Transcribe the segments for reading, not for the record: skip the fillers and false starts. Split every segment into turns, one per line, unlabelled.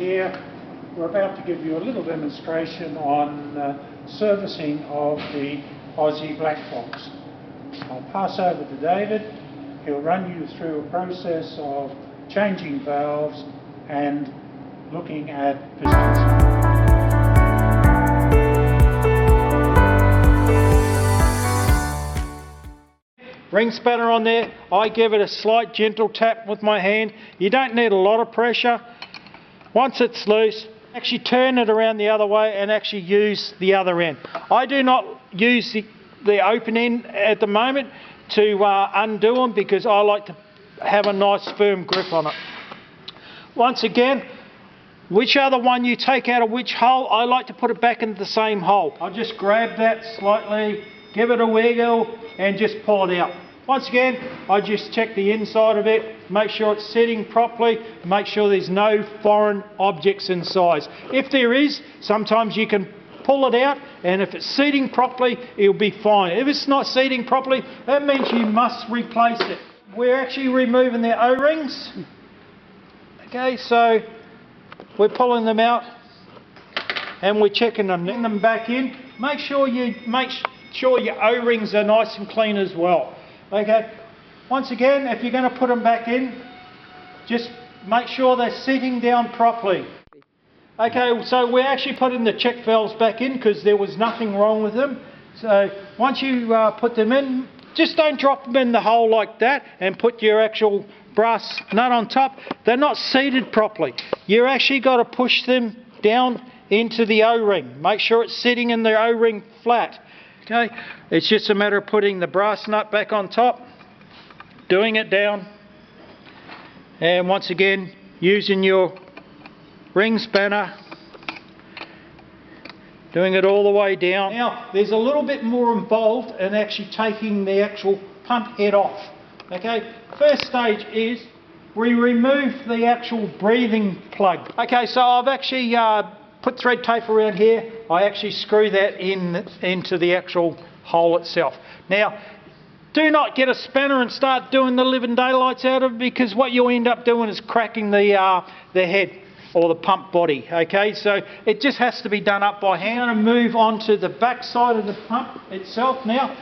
here. We're about to give you a little demonstration on servicing of the Aussie Black Fox. I'll pass over to David. He'll run you through a process of changing valves and looking at pistons. Ring spanner on there. I give it a slight gentle tap with my hand. You don't need a lot of pressure. Once it's loose, actually turn it around the other way and actually use the other end. I do not use the open end at the moment to undo them because I like to have a nice firm grip on it. Once again, whichever one you take out of which hole, I like to put it back into the same hole. I'll just grab that slightly, give it a wiggle and just pull it out. Once again, I just check the inside of it, make sure it's sitting properly, make sure there's no foreign objects inside. If there is, sometimes you can pull it out, and if it's seating properly, it'll be fine. If it's not seating properly, that means you must replace it. We're actually removing the O-rings. Okay, so we're pulling them out and we're checking them, getting them back in. Make sure your O-rings are nice and clean as well. Okay, once again, if you're going to put them back in, just make sure they're sitting down properly. Okay, so we're actually putting the check valves back in because there was nothing wrong with them. So once you put them in, just don't drop them in the hole like that and put your actual brass nut on top. They're not seated properly. You actually got to push them down into the O-ring. Make sure it's sitting in the O-ring flat. Okay, it's just a matter of putting the brass nut back on top, doing it down, and once again using your ring spanner, doing it all the way down. Now there's a little bit more involved in actually taking the actual pump head off. Okay, first stage is we remove the actual breathing plug. Okay, so I've actually put thread tape around here. I actually screw that into the actual hole itself. Now, do not get a spanner and start doing the living daylights out of it, because what you'll end up doing is cracking the head or the pump body. Okay, so it just has to be done up by hand. I'm going to move on to the back side of the pump itself now.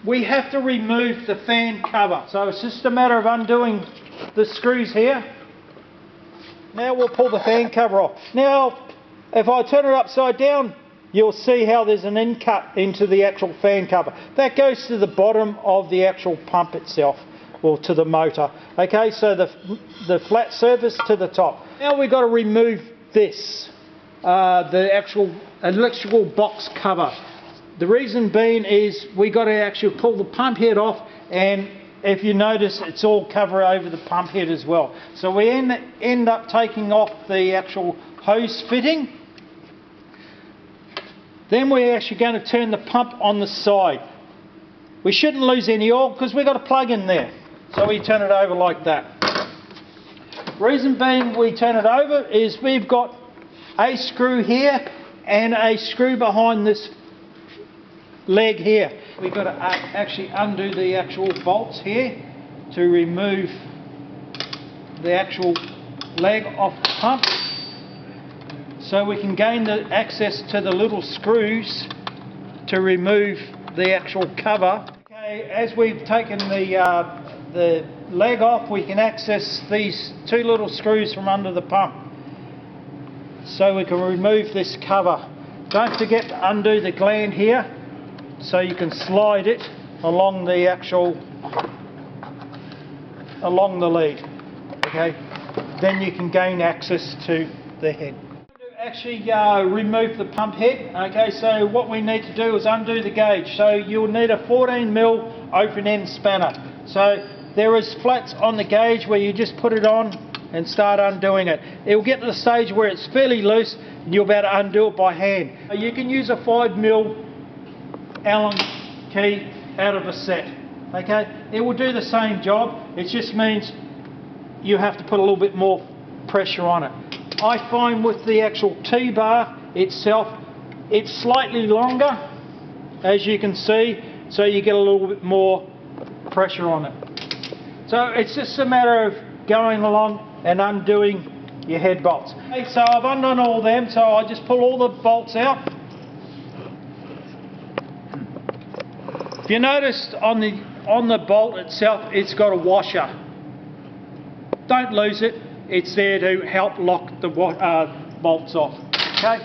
We have to remove the fan cover. So it's just a matter of undoing the screws here. Now we'll pull the fan cover off. Now, if I turn it upside down, you'll see how there's an in cut into the actual fan cover. That goes to the bottom of the actual pump itself, or to the motor. Okay, so the flat surface to the top. Now we've got to remove this, the actual electrical box cover. The reason being is we got to actually pull the pump head off, and if you notice, it's all covered over the pump head as well. So we end up taking off the actual hose fitting. Then we're actually going to turn the pump on the side. We shouldn't lose any oil because we've got a plug in there. So we turn it over like that. Reason being we turn it over is we've got a screw here and a screw behind this leg here. We've got to actually undo the actual bolts here to remove the actual leg off the pump, so we can gain the access to the little screws to remove the actual cover. Okay, as we've taken the leg off, we can access these two little screws from under the pump, so we can remove this cover. Don't forget to undo the gland here, so you can slide it along the lead. Okay, then you can gain access to the head. Actually remove the pump head. Okay, so what we need to do is undo the gauge. So you'll need a 14mm open end spanner. So there is flats on the gauge where you just put it on and start undoing it. It will get to the stage where it's fairly loose and you'll be able to undo it by hand. You can use a 5mm Allen key out of a set. Okay, it will do the same job. It just means you have to put a little bit more pressure on it. I find with the actual T-bar itself, it's slightly longer, as you can see, so you get a little bit more pressure on it. So it's just a matter of going along and undoing your head bolts. Okay, so I've undone all them, so I just pull all the bolts out. If you noticed on the bolt itself, it's got a washer. Don't lose it. It's there to help lock the bolts off. Okay.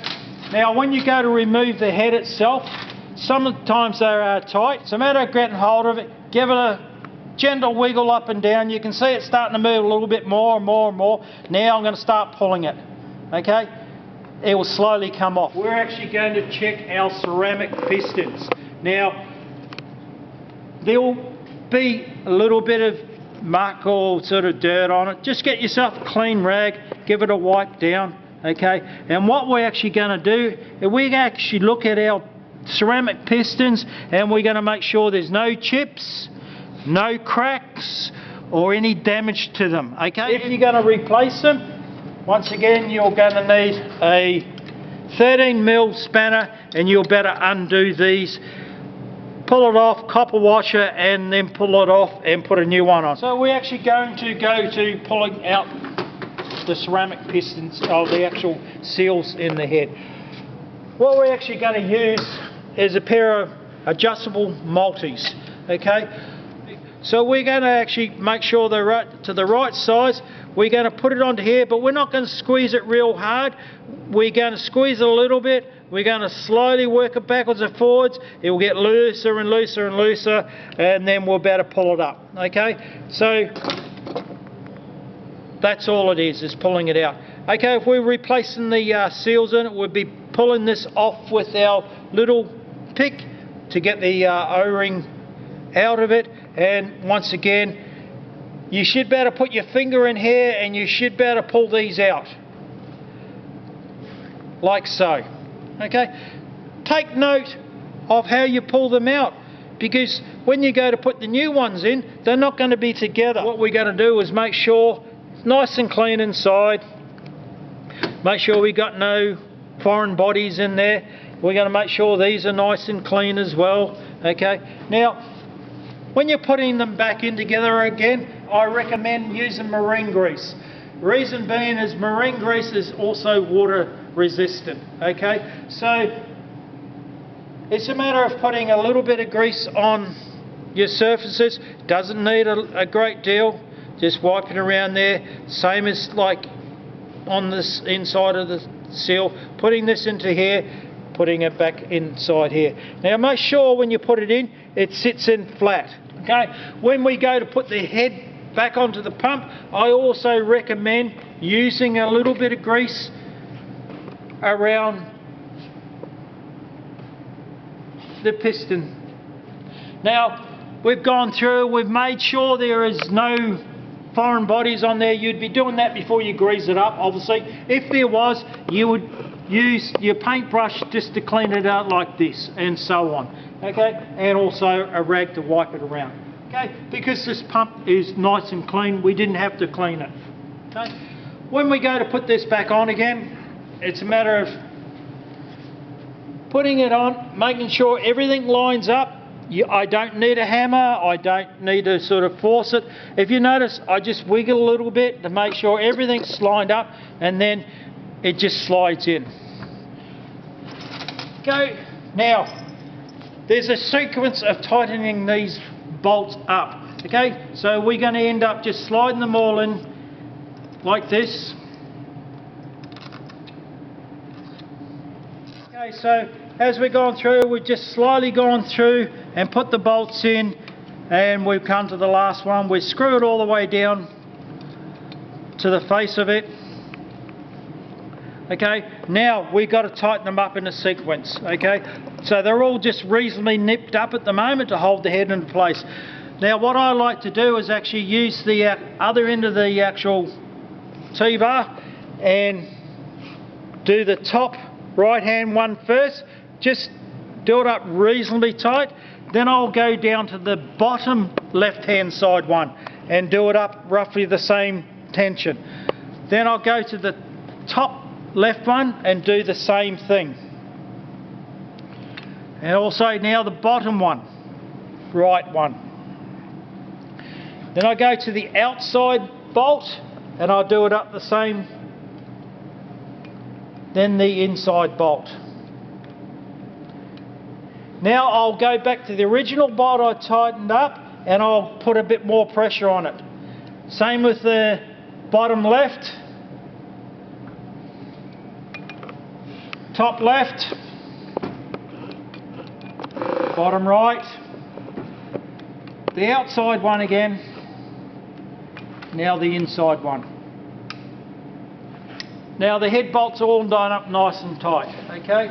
Now, when you go to remove the head itself, sometimes they are tight. It's a matter of getting hold of it, give it a gentle wiggle up and down. You can see it starting to move a little bit more and more and more. Now I'm going to start pulling it. Okay. It will slowly come off. We're actually going to check our ceramic pistons. Now, there will be a little bit of muck or sort of dirt on it. Just get yourself a clean rag, give it a wipe down, okay? And what we're actually going to do is we actually look at our ceramic pistons and we're going to make sure there's no chips, no cracks or any damage to them, okay? If you're going to replace them, once again you're going to need a 13mm spanner and you'll better undo these. Pull it off, copper washer, and then pull it off and put a new one on. So we're actually going to go to pulling out the ceramic pistons of the actual seals in the head. What we're actually going to use is a pair of adjustable multis, okay? So we're going to actually make sure they're right to the right size. We're going to put it onto here, but we're not going to squeeze it real hard. We're going to squeeze it a little bit. We're going to slowly work it backwards and forwards. It will get looser and looser and looser, and then we'll be able to pull it up. Okay, so that's all it is pulling it out. Okay, if we're replacing the seals in it, we'll be pulling this off with our little pick to get the O-ring out of it. And once again, you should be able to put your finger in here and you should be able to pull these out like so. Okay, take note of how you pull them out, because when you go to put the new ones in, they're not going to be together. What we're going to do is make sure it's nice and clean inside, make sure we got no foreign bodies in there. We're going to make sure these are nice and clean as well. Okay, now when you're putting them back in together again, I recommend using marine grease. Reason being is marine grease is also water resistant. Okay, so it's a matter of putting a little bit of grease on your surfaces. Doesn't need a great deal, just wiping around there, same as like on this inside of the seal, putting this into here, putting it back inside here. Now make sure when you put it in, it sits in flat. Okay, when we go to put the head back onto the pump, I also recommend using a little bit of grease around the piston. Now we've gone through, we've made sure there is no foreign bodies on there. You'd be doing that before you grease it up, obviously. If there was, you would use your paintbrush just to clean it out like this, and so on. Okay, and also a rag to wipe it around. Okay, because this pump is nice and clean, we didn't have to clean it. Okay, when we go to put this back on again, it's a matter of putting it on, making sure everything lines up. I don't need a hammer, I don't need to sort of force it. If you notice, I just wiggle a little bit to make sure everything's lined up, and then it just slides in. Okay, now there's a sequence of tightening these bolts up. Okay, so we're going to end up just sliding them all in like this. Okay, so as we've gone through, we've just slowly gone through and put the bolts in, and we've come to the last one. We screw it all the way down to the face of it. Okay, now we've got to tighten them up in a sequence. Okay, so they're all just reasonably nipped up at the moment to hold the head into place. Now what I like to do is actually use the other end of the actual T-bar and do the top right hand one first. Just do it up reasonably tight, then I'll go down to the bottom left hand side one and do it up roughly the same tension. Then I'll go to the top left one and do the same thing, and also now the bottom one, right one. Then I go to the outside bolt and I'll do it up the same then the inside bolt. Now I'll go back to the original bolt I tightened up and I'll put a bit more pressure on it. Same with the bottom left, top left, bottom right, the outside one again, now the inside one. Now the head bolts are all done up nice and tight, okay?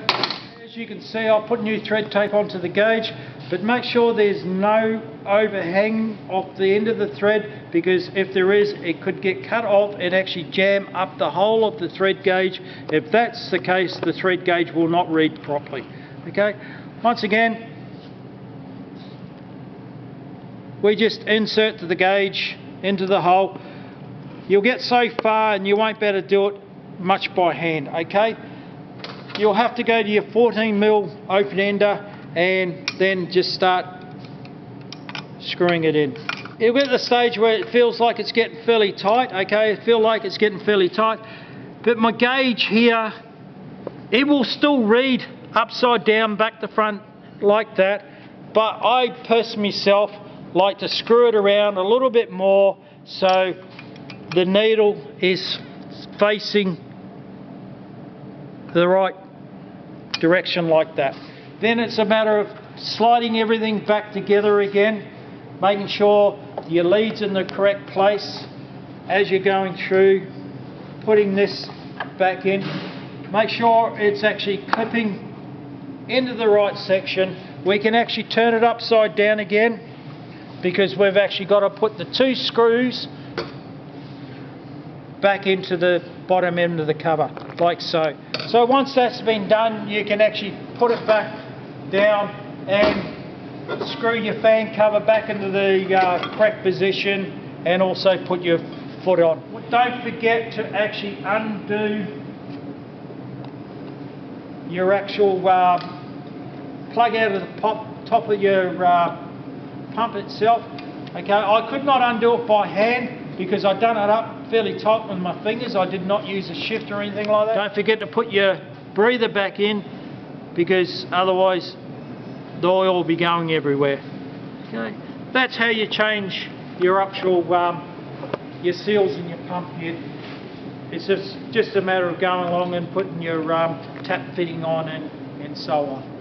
As you can see, I'll put new thread tape onto the gauge, but make sure there's no overhang off the end of the thread, because if there is, it could get cut off and actually jam up the whole of the thread gauge. If that's the case, the thread gauge will not read properly, okay? Once again, we just insert the gauge into the hole. You'll get so far and you won't be able to do it much by hand, okay? You'll have to go to your 14mm open ender and then just start screwing it in. You'll get to the stage where it feels like it's getting fairly tight, okay? It feels like it's getting fairly tight, but my gauge here, it will still read upside down, back to front like that, but I personally myself like to screw it around a little bit more so the needle is facing the right direction like that. Then it's a matter of sliding everything back together again, making sure your lead's in the correct place as you're going through, putting this back in. Make sure it's actually clipping into the right section. We can actually turn it upside down again because we've actually got to put the two screws back into the bottom end of the cover, like so. So once that's been done, you can actually put it back down and screw your fan cover back into the correct position and also put your foot on. Don't forget to actually undo your actual plug out of the top of your pump itself. Okay, I could not undo it by hand because I'd done it up fairly tight with my fingers. I did not use a shift or anything like that. Don't forget to put your breather back in because otherwise the oil will be going everywhere. Okay, that's how you change your actual your seals in your pump head. It's just a matter of going along and putting your tap fitting on and so on.